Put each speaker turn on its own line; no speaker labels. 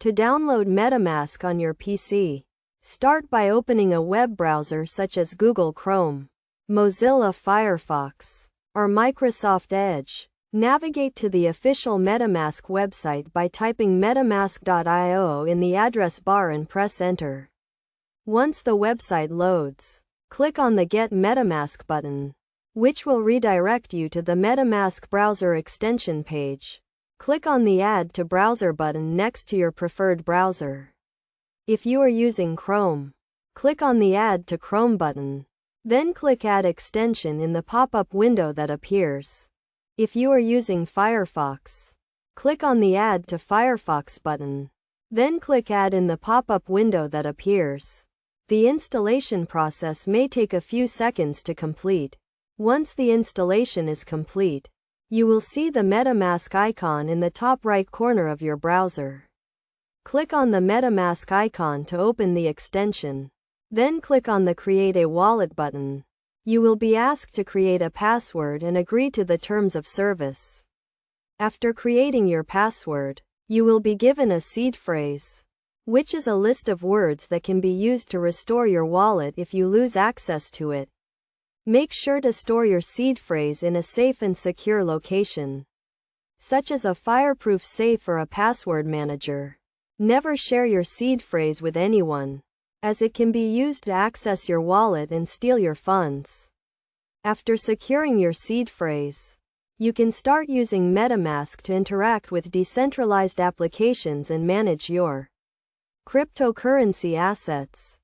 To download MetaMask on your PC, start by opening a web browser such as Google Chrome, Mozilla Firefox, or Microsoft Edge. Navigate to the official MetaMask website by typing metamask.io in the address bar and press enter. Once the website loads, click on the Get MetaMask button, which will redirect you to the MetaMask browser extension page. Click on the Add to Browser button next to your preferred browser. If you are using Chrome, click on the Add to Chrome button. Then click Add Extension in the pop-up window that appears. If you are using Firefox, click on the Add to Firefox button. Then click Add in the pop-up window that appears. The installation process may take a few seconds to complete. Once the installation is complete, you will see the MetaMask icon in the top right corner of your browser. Click on the MetaMask icon to open the extension. Then click on the Create a Wallet button. You will be asked to create a password and agree to the terms of service. After creating your password, you will be given a seed phrase, which is a list of words that can be used to restore your wallet if you lose access to it. Make sure to store your seed phrase in a safe and secure location, such as a fireproof safe or a password manager. Never share your seed phrase with anyone, as it can be used to access your wallet and steal your funds. After securing your seed phrase, you can start using MetaMask to interact with decentralized applications and manage your cryptocurrency assets.